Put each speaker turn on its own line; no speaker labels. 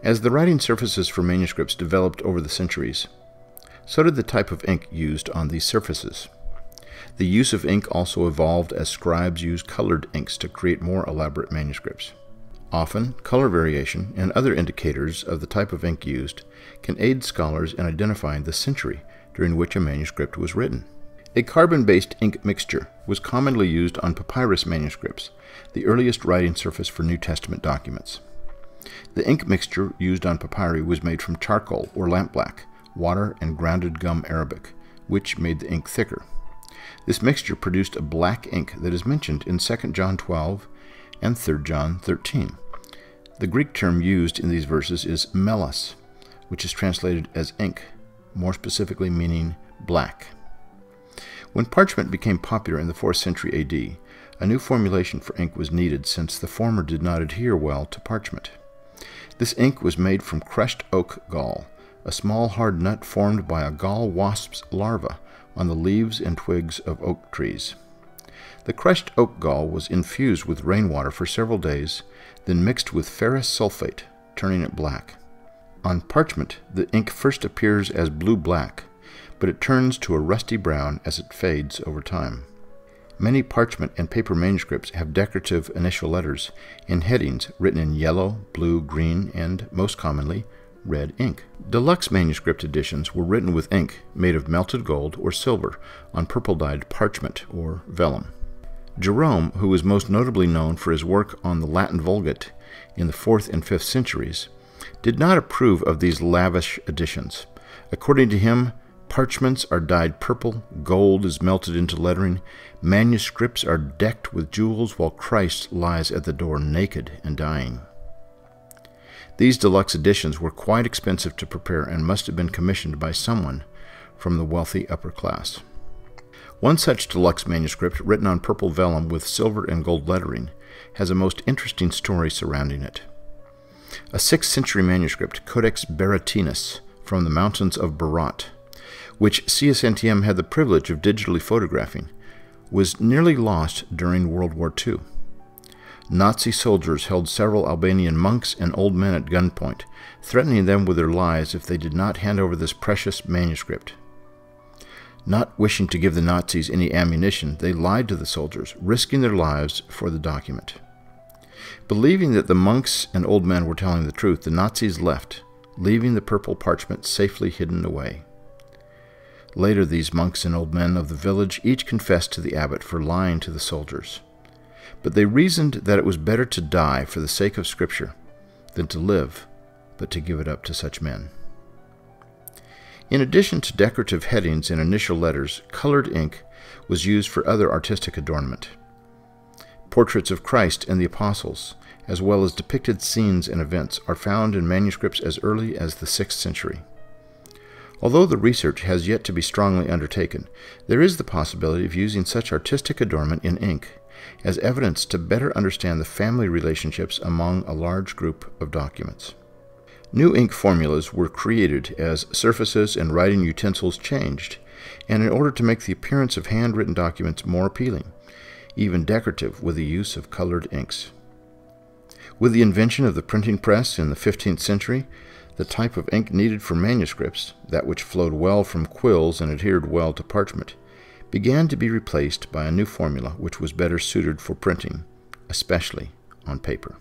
As the writing surfaces for manuscripts developed over the centuries, so did the type of ink used on these surfaces. The use of ink also evolved as scribes used colored inks to create more elaborate manuscripts. Often, color variation and other indicators of the type of ink used can aid scholars in identifying the century during which a manuscript was written. A carbon-based ink mixture was commonly used on papyrus manuscripts, the earliest writing surface for New Testament documents. The ink mixture used on papyri was made from charcoal or lampblack, water, and grounded gum arabic, which made the ink thicker. This mixture produced a black ink that is mentioned in 2 John 12 and 3 John 13. The Greek term used in these verses is melos, which is translated as ink, more specifically meaning black. When parchment became popular in the 4th century AD, a new formulation for ink was needed since the former did not adhere well to parchment. This ink was made from crushed oak gall, a small hard nut formed by a gall wasp's larva on the leaves and twigs of oak trees. The crushed oak gall was infused with rainwater for several days, then mixed with ferrous sulfate, turning it black. On parchment, the ink first appears as blue-black, but it turns to a rusty brown as it fades over time. Many parchment and paper manuscripts have decorative initial letters and headings written in yellow, blue, green, and, most commonly, red ink. Deluxe manuscript editions were written with ink made of melted gold or silver on purple-dyed parchment or vellum. Jerome, who was most notably known for his work on the Latin Vulgate in the 4th and 5th centuries, did not approve of these lavish editions. According to him, parchments are dyed purple, gold is melted into lettering, manuscripts are decked with jewels, while Christ lies at the door naked and dying. These deluxe editions were quite expensive to prepare and must have been commissioned by someone from the wealthy upper class. One such deluxe manuscript, written on purple vellum with silver and gold lettering, has a most interesting story surrounding it. A 6th century manuscript, Codex Baratinus, from the mountains of Berat, which CSNTM had the privilege of digitally photographing, was nearly lost during World War II. Nazi soldiers held several Albanian monks and old men at gunpoint, threatening them with their lives if they did not hand over this precious manuscript. Not wishing to give the Nazis any ammunition, they lied to the soldiers, risking their lives for the document. Believing that the monks and old men were telling the truth, the Nazis left, leaving the purple parchment safely hidden away. Later, these monks and old men of the village each confessed to the abbot for lying to the soldiers. But they reasoned that it was better to die for the sake of Scripture than to live, but to give it up to such men. In addition to decorative headings and initial letters, colored ink was used for other artistic adornment. Portraits of Christ and the apostles, as well as depicted scenes and events, are found in manuscripts as early as the 6th century. Although the research has yet to be strongly undertaken, there is the possibility of using such artistic adornment in ink as evidence to better understand the family relationships among a large group of documents. New ink formulas were created as surfaces and writing utensils changed, and in order to make the appearance of handwritten documents more appealing, even decorative, with the use of colored inks. With the invention of the printing press in the 15th century, the type of ink needed for manuscripts, that which flowed well from quills and adhered well to parchment, began to be replaced by a new formula which was better suited for printing, especially on paper.